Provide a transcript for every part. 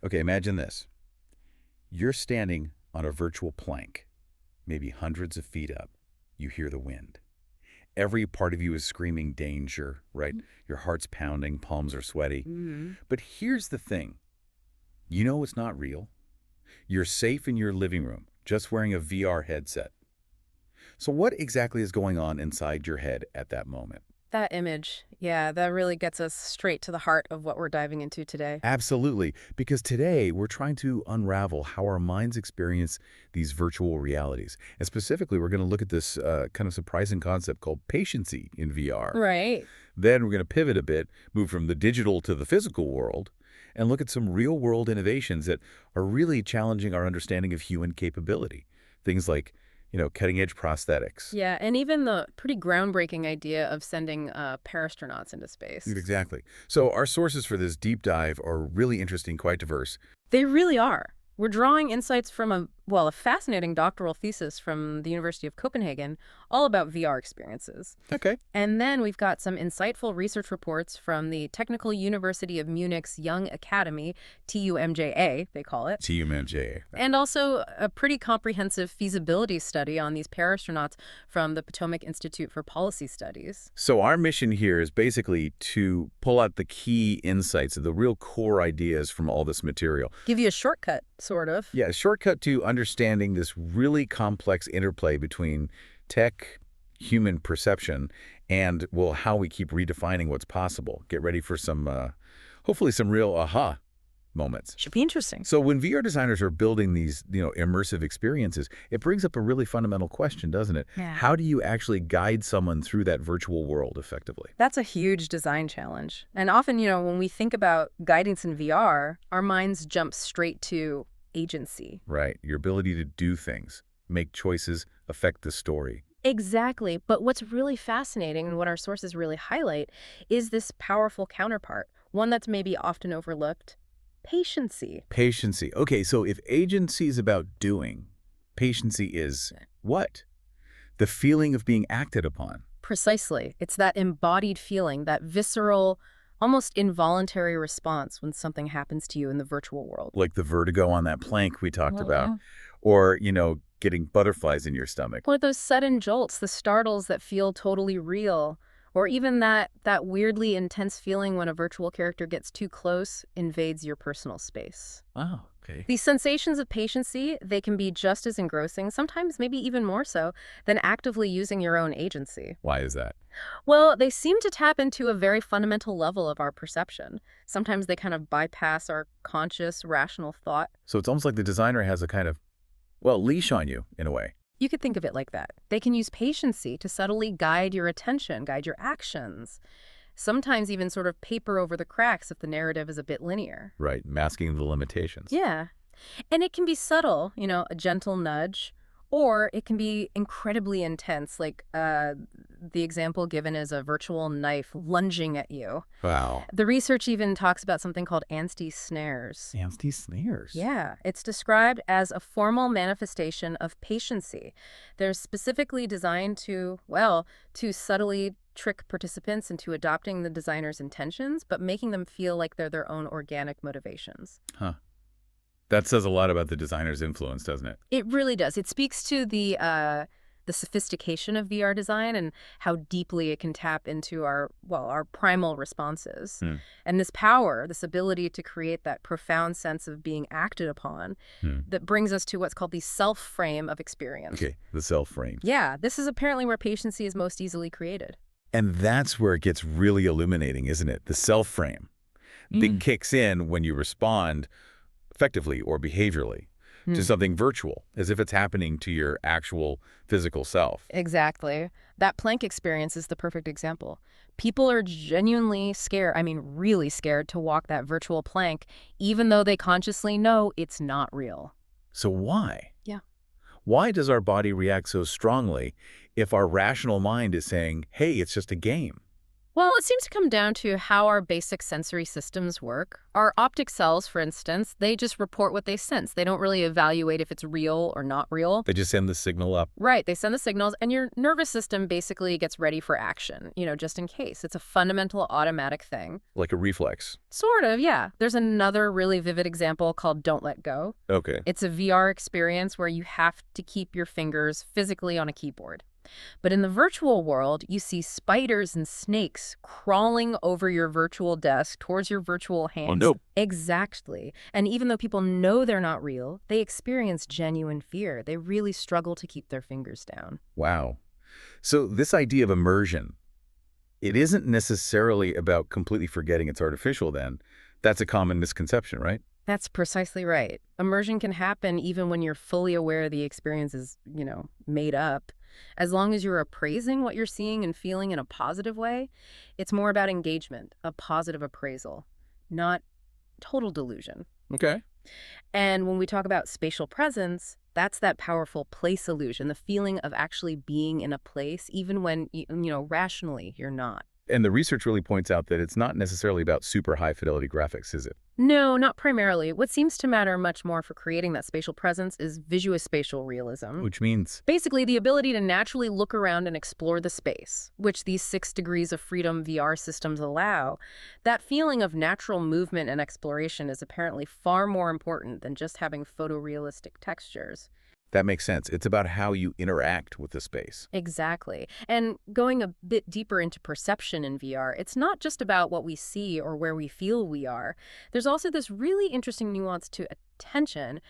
Okay, imagine this. You're standing on a virtual plank, maybe hundreds of feet up. You hear the wind. Every part of you is screaming danger, right? Your heart's pounding, palms are sweaty. Mm-hmm. But here's the thing. You know it's not real. You're safe in your living room, just wearing a VR headset. So what exactly is going on inside your head at that moment? That image, yeah, that really gets us straight to the heart of what we're diving into today. Absolutely, because today we're trying to unravel how our minds experience these virtual realities. And specifically, we're going to look at this kind of surprising concept called patiency in VR. Right. Then we're going to pivot a bit, move from the digital to the physical world, and look at some real-world innovations that are really challenging our understanding of human capability. Things like, cutting-edge prosthetics. Yeah, and even the pretty groundbreaking idea of sending parastronauts into space. Exactly. So our sources for this deep dive are really interesting, quite diverse. They really are. We're drawing insights from a fascinating doctoral thesis from the University of Copenhagen all about VR experiences. Okay. And then we've got some insightful research reports from the Technical University of Munich's Young Academy, TUMJA, they call it. TUMJ. And also a pretty comprehensive feasibility study on these parastronauts from the Potomac Institute for Policy Studies. So our mission here is basically to pull out the key insights, the real core ideas from all this material. Give you a shortcut, sort of. Yeah, a shortcut to understanding this really complex interplay between tech, human perception, and, well, how we keep redefining what's possible. Get ready for some, hopefully some real aha moments. Should be interesting. So when VR designers are building these, immersive experiences, it brings up a really fundamental question, doesn't it? Yeah. How do you actually guide someone through that virtual world effectively? That's a huge design challenge. And often, when we think about guidance in VR, our minds jump straight to agency. Right. Your ability to do things, make choices, affect the story. Exactly. But what's really fascinating and what our sources really highlight is this powerful counterpart, one that's maybe often overlooked: patiency. Patiency. Okay, so if agency is about doing, patiency is what? The feeling of being acted upon. Precisely. It's that embodied feeling, that visceral, almost involuntary response when something happens to you in the virtual world. Like the vertigo on that plank we talked Well, about. yeah. Or, getting butterflies in your stomach. Or those sudden jolts, the startles that feel totally real. Or even that weirdly intense feeling when a virtual character gets too close, invades your personal space. Oh, okay. These sensations of patiency, they can be just as engrossing, sometimes maybe even more so, than actively using your own agency. Why is that? Well, they seem to tap into a very fundamental level of our perception. Sometimes they kind of bypass our conscious, rational thought. So it's almost like the designer has a kind of, leash on you, in a way. You could think of it like that. They can use patiency to subtly guide your attention, guide your actions. Sometimes even sort of paper over the cracks if the narrative is a bit linear. Right, masking the limitations. Yeah. And it can be subtle, a gentle nudge, or it can be incredibly intense, like the example given is a virtual knife lunging at you. Wow. The research even talks about something called Anstey snares. Anstey snares. Yeah, it's described as a formal manifestation of patiency. They're specifically designed to subtly trick participants into adopting the designer's intentions, but making them feel like they're their own organic motivations. Huh. That says a lot about the designer's influence, doesn't it? It really does. It speaks to the sophistication of VR design and how deeply it can tap into our primal responses. And this power, this ability to create that profound sense of being acted upon that brings us to what's called the self-frame of experience. Okay, the self-frame. Yeah, this is apparently where patiency is most easily created. And that's where it gets really illuminating, isn't it? The self-frame. It kicks in when you respond effectively or behaviorally to something virtual, as if it's happening to your actual physical self. Exactly. That plank experience is the perfect example. People are genuinely scared, really scared to walk that virtual plank, even though they consciously know it's not real. So why? Yeah. Why does our body react so strongly if our rational mind is saying, hey, it's just a game? Well, it seems to come down to how our basic sensory systems work. Our optic cells, for instance, they just report what they sense. They don't really evaluate if it's real or not real. They just send the signal up. Right, they send the signals, and your nervous system basically gets ready for action, just in case. It's a fundamental automatic thing. Like a reflex. Sort of, yeah. There's another really vivid example called Don't Let Go. Okay. It's a VR experience where you have to keep your fingers physically on a keyboard. But in the virtual world, you see spiders and snakes crawling over your virtual desk towards your virtual hands. Oh, no. Exactly. And even though people know they're not real, they experience genuine fear. They really struggle to keep their fingers down. Wow. So this idea of immersion, it isn't necessarily about completely forgetting it's artificial then. That's a common misconception, right? That's precisely right. Immersion can happen even when you're fully aware the experience is, made up. As long as you're appraising what you're seeing and feeling in a positive way, it's more about engagement, a positive appraisal, not total delusion. Okay. And when we talk about spatial presence, that's that powerful place illusion, the feeling of actually being in a place, even when, rationally you're not. And the research really points out that it's not necessarily about super high fidelity graphics, is it? No, not primarily. What seems to matter much more for creating that spatial presence is visuospatial realism. Which means? Basically, the ability to naturally look around and explore the space, which these 6 degrees of freedom VR systems allow. That feeling of natural movement and exploration is apparently far more important than just having photorealistic textures. That makes sense. It's about how you interact with the space. Exactly. And going a bit deeper into perception in VR, it's not just about what we see or where we feel we are. There's also this really interesting nuance to attention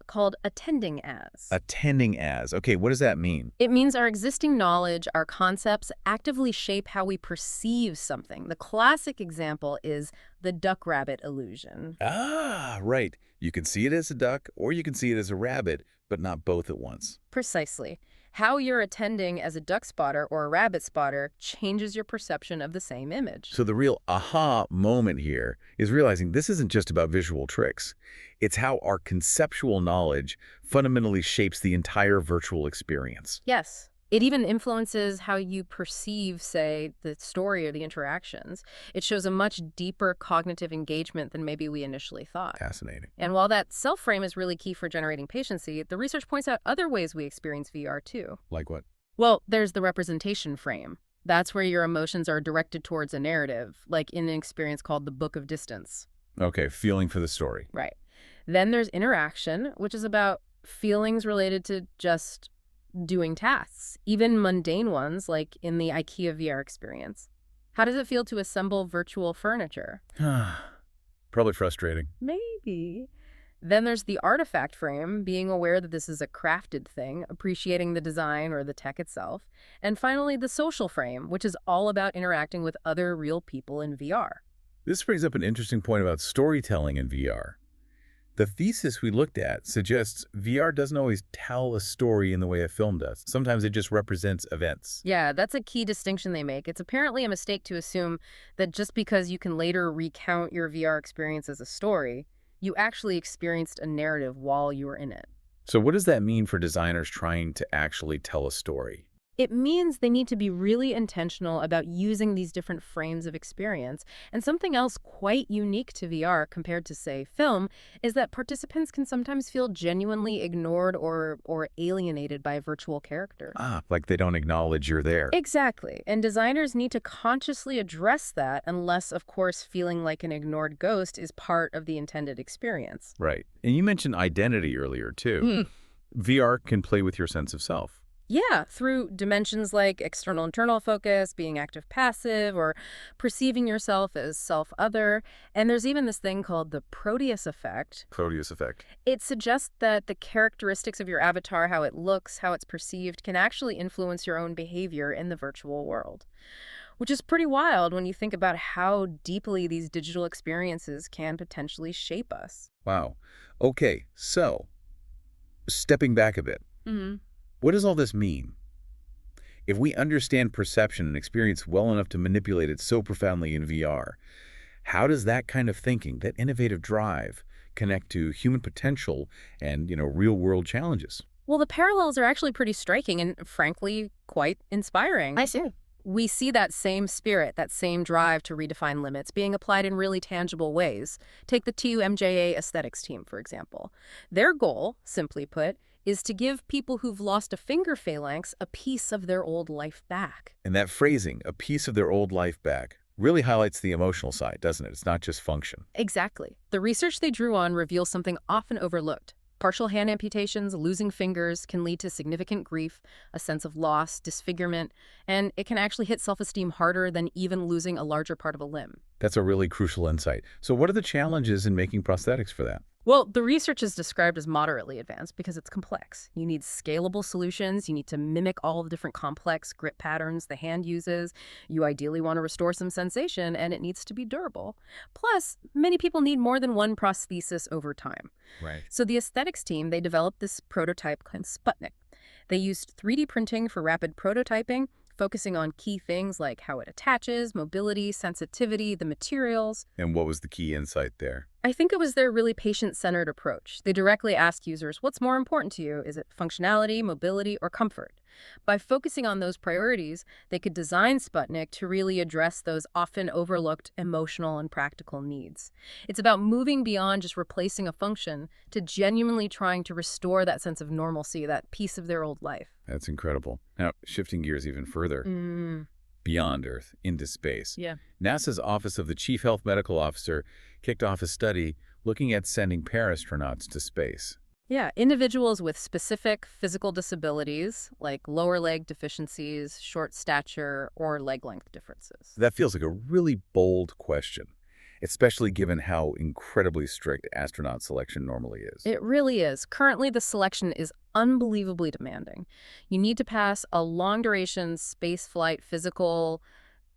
called attending as. Attending as. Okay, what does that mean? It means our existing knowledge, our concepts actively shape how we perceive something. The classic example is the duck-rabbit illusion. Ah, right. You can see it as a duck or you can see it as a rabbit, but not both at once. Precisely. How you're attending as a duck spotter or a rabbit spotter changes your perception of the same image. So the real aha moment here is realizing this isn't just about visual tricks. It's how our conceptual knowledge fundamentally shapes the entire virtual experience. Yes. It even influences how you perceive, say, the story or the interactions. It shows a much deeper cognitive engagement than maybe we initially thought. Fascinating. And while that self-frame is really key for generating patiency, the research points out other ways we experience VR too. Like what? Well, there's the representation frame. That's where your emotions are directed towards a narrative, like in an experience called the Book of Distance. Okay, feeling for the story. Right. Then there's interaction, which is about feelings related to just doing tasks, even mundane ones like in the IKEA VR experience. How does it feel to assemble virtual furniture? Probably frustrating. Maybe. Then there's the artifact frame, being aware that this is a crafted thing, appreciating the design or the tech itself. And finally, the social frame, which is all about interacting with other real people in VR. This brings up an interesting point about storytelling in VR. The thesis we looked at suggests VR doesn't always tell a story in the way a film does. Sometimes it just represents events. Yeah, that's a key distinction they make. It's apparently a mistake to assume that just because you can later recount your VR experience as a story, you actually experienced a narrative while you were in it. So what does that mean for designers trying to actually tell a story? It means they need to be really intentional about using these different frames of experience. And something else quite unique to VR compared to, say, film, is that participants can sometimes feel genuinely ignored or alienated by a virtual character. Ah, like they don't acknowledge you're there. Exactly. And designers need to consciously address that unless, of course, feeling like an ignored ghost is part of the intended experience. Right. And you mentioned identity earlier, too. VR can play with your sense of self. Yeah, through dimensions like external-internal focus, being active-passive, or perceiving yourself as self-other. And there's even this thing called the Proteus effect. Proteus effect. It suggests that the characteristics of your avatar, how it looks, how it's perceived, can actually influence your own behavior in the virtual world. Which is pretty wild when you think about how deeply these digital experiences can potentially shape us. Wow. Okay, so stepping back a bit. What does all this mean? If we understand perception and experience well enough to manipulate it so profoundly in VR, how does that kind of thinking, that innovative drive, connect to human potential and, real-world challenges? Well, the parallels are actually pretty striking and, frankly, quite inspiring. I see. We see that same spirit, that same drive to redefine limits being applied in really tangible ways. Take the TUMJA aesthetics team, for example. Their goal, simply put, is to give people who've lost a finger phalanx a piece of their old life back. And that phrasing, a piece of their old life back, really highlights the emotional side, doesn't it? It's not just function. Exactly. The research they drew on reveals something often overlooked. Partial hand amputations, losing fingers, can lead to significant grief, a sense of loss, disfigurement, and it can actually hit self-esteem harder than even losing a larger part of a limb. That's a really crucial insight. So what are the challenges in making prosthetics for that? Well, the research is described as moderately advanced because it's complex. You need scalable solutions. You need to mimic all the different complex grip patterns the hand uses. You ideally want to restore some sensation, and it needs to be durable. Plus, many people need more than one prosthesis over time. Right. So the aesthetics team, they developed this prototype called Sputnik. They used 3D printing for rapid prototyping, focusing on key things like how it attaches, mobility, sensitivity, the materials. And what was the key insight there? I think it was their really patient-centered approach. They directly ask users, what's more important to you? Is it functionality, mobility, or comfort? By focusing on those priorities, they could design Sputnik to really address those often overlooked emotional and practical needs. It's about moving beyond just replacing a function to genuinely trying to restore that sense of normalcy, that piece of their old life. That's incredible. Now, shifting gears even further, beyond Earth, into space. Yeah. NASA's Office of the Chief Health Medical Officer kicked off a study looking at sending parastronauts to space. Yeah, individuals with specific physical disabilities, like lower leg deficiencies, short stature, or leg length differences. That feels like a really bold question, especially given how incredibly strict astronaut selection normally is. It really is. Currently, the selection is unbelievably demanding. You need to pass a long-duration spaceflight physical,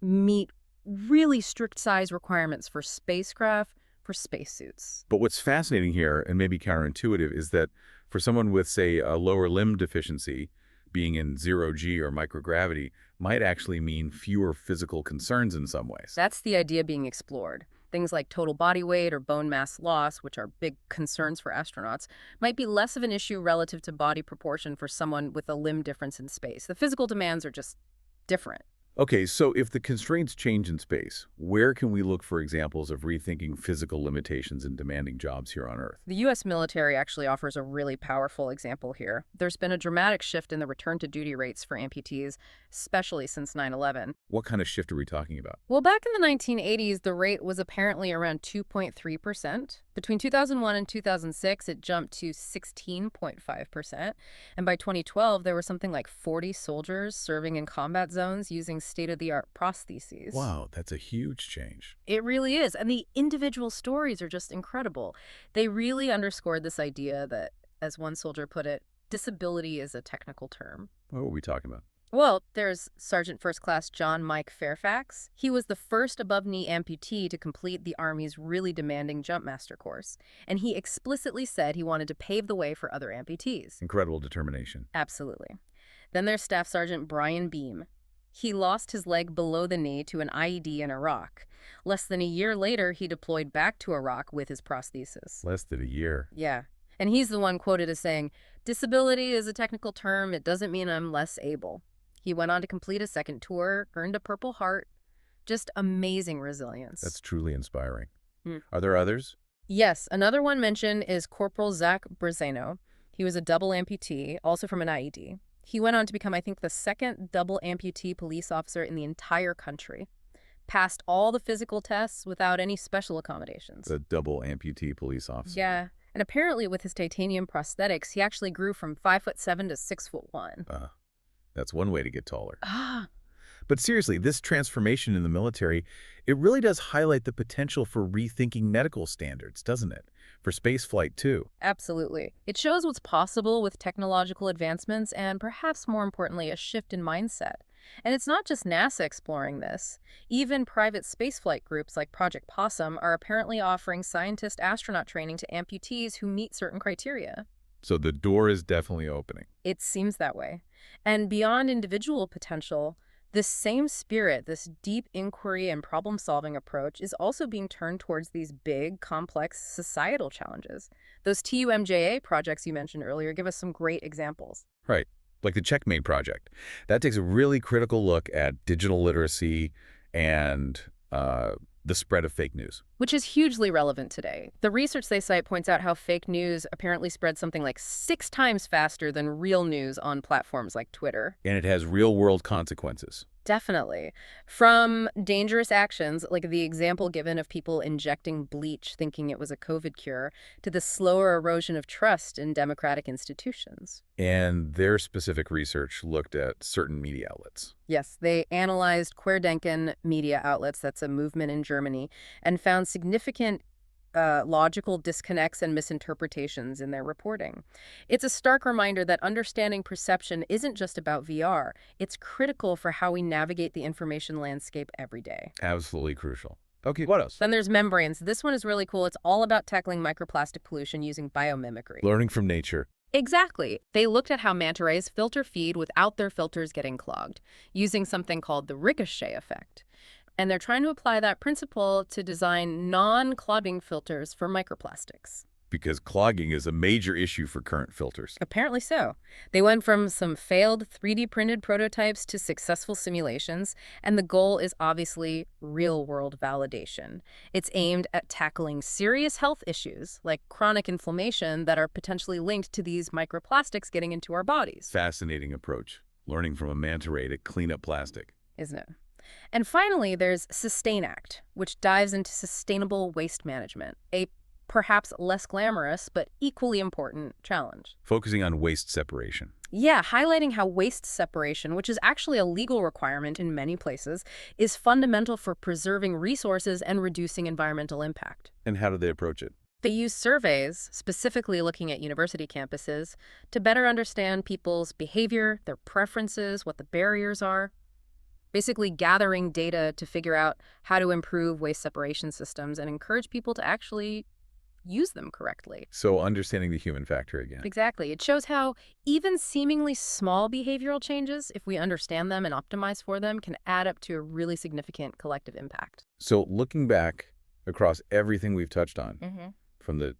meet really strict size requirements for spacecraft, for spacesuits. But what's fascinating here, and maybe counterintuitive, is that for someone with, say, a lower limb deficiency, being in zero-G or microgravity might actually mean fewer physical concerns in some ways. That's the idea being explored. Things like total body weight or bone mass loss, which are big concerns for astronauts, might be less of an issue relative to body proportion for someone with a limb difference in space. The physical demands are just different. Okay, so if the constraints change in space, where can we look for examples of rethinking physical limitations in demanding jobs here on Earth? The U.S. military actually offers a really powerful example here. There's been a dramatic shift in the return-to-duty rates for amputees, especially since 9/11. What kind of shift are we talking about? Well, back in the 1980s, the rate was apparently around 2.3%. Between 2001 and 2006, it jumped to 16.5%. And by 2012, there were something like 40 soldiers serving in combat zones using state-of-the-art prostheses. Wow, that's a huge change. It really is. And the individual stories are just incredible. They really underscored this idea that, as one soldier put it, disability is a technical term. What were we talking about? Well, there's Sergeant First Class John Mike Fairfax. He was the first above-knee amputee to complete the Army's really demanding jump master course. And he explicitly said he wanted to pave the way for other amputees. Incredible determination. Absolutely. Then there's Staff Sergeant Brian Beam. He lost his leg below the knee to an IED in Iraq. Less than a year later, he deployed back to Iraq with his prosthesis. Less than a year. Yeah. And he's the one quoted as saying, "Disability is a technical term. It doesn't mean I'm less able." He went on to complete a second tour, earned a Purple Heart. Just amazing resilience. That's truly inspiring. Hmm. Are there others? Yes, another one mentioned is Corporal Zach Brazeno. He was a double amputee, also from an IED. He went on to become, I think, the second double amputee police officer in the entire country. Passed all the physical tests without any special accommodations. The double amputee police officer. Yeah, and apparently with his titanium prosthetics, he actually grew from 5'7" to 6'1". That's one way to get taller. Ah. But seriously, this transformation in the military, it really does highlight the potential for rethinking medical standards, doesn't it? For spaceflight, too. Absolutely. It shows what's possible with technological advancements and, perhaps more importantly, a shift in mindset. And it's not just NASA exploring this. Even private spaceflight groups like Project Possum are apparently offering scientist-astronaut training to amputees who meet certain criteria. So the door is definitely opening. It seems that way. And beyond individual potential, this same spirit, this deep inquiry and problem-solving approach is also being turned towards these big, complex societal challenges. Those TUMJA projects you mentioned earlier give us some great examples. Right. like the Checkmate project. That takes a really critical look at digital literacy and the spread of fake news. Which is hugely relevant today. The research they cite points out how fake news apparently spreads something like 6 times faster than real news on platforms like Twitter. And it has real-world consequences. Definitely. From dangerous actions, like the example given of people injecting bleach thinking it was a COVID cure, to the slower erosion of trust in democratic institutions. And their specific research looked at certain media outlets. Yes, they analyzed Querdenken media outlets, that's a movement in Germany, and found significant logical disconnects and misinterpretations in their reporting. It's a stark reminder that understanding perception isn't just about VR. It's critical for how we navigate the information landscape every day. Absolutely crucial. Okay, what else? Then there's membranes. This one is really cool. It's all about tackling microplastic pollution using biomimicry. Learning from nature. Exactly. They looked at how manta rays filter feed without their filters getting clogged, using something called the ricochet effect. And they're trying to apply that principle to design non-clogging filters for microplastics. Because clogging is a major issue for current filters. Apparently so. They went from some failed 3D printed prototypes to successful simulations, and the goal is obviously real-world validation. It's aimed at tackling serious health issues like chronic inflammation that are potentially linked to these microplastics getting into our bodies. Fascinating approach. Learning from a manta ray to clean up plastic. Isn't it? And finally, there's Sustain Act, which dives into sustainable waste management, a perhaps less glamorous but equally important challenge. Focusing on waste separation. Yeah, highlighting how waste separation, which is actually a legal requirement in many places, is fundamental for preserving resources and reducing environmental impact. And how do they approach it? They use surveys, specifically looking at university campuses, to better understand people's behavior, their preferences, what the barriers are. Basically gathering data to figure out how to improve waste separation systems and encourage people to actually use them correctly. So understanding the human factor again. Exactly. It shows how even seemingly small behavioral changes, if we understand them and optimize for them, can add up to a really significant collective impact. So looking back across everything we've touched on, from the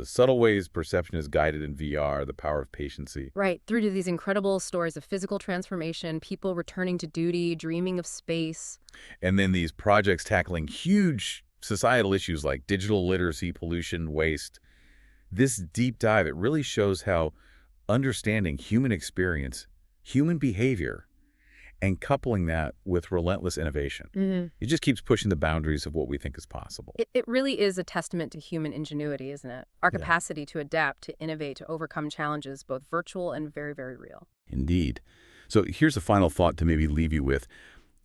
subtle ways perception is guided in VR, the power of patiency. Right, through to these incredible stories of physical transformation, people returning to duty, dreaming of space. And then these projects tackling huge societal issues like digital literacy, pollution, waste. This deep dive, it really shows how understanding human experience, human behavior, and coupling that with relentless innovation. It just keeps pushing the boundaries of what we think is possible. It really is a testament to human ingenuity, isn't it? Our capacity to adapt, to innovate, to overcome challenges, both virtual and very, very real. Indeed. So here's a final thought to maybe leave you with.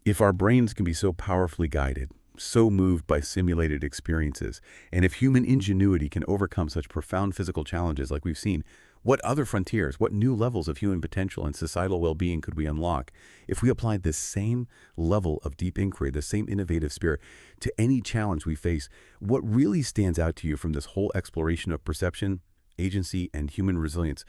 If our brains can be so powerfully guided, so moved by simulated experiences, and if human ingenuity can overcome such profound physical challenges like we've seen, what other frontiers, what new levels of human potential and societal well-being could we unlock if we applied this same level of deep inquiry, the same innovative spirit to any challenge we face? What really stands out to you from this whole exploration of perception, agency, and human resilience?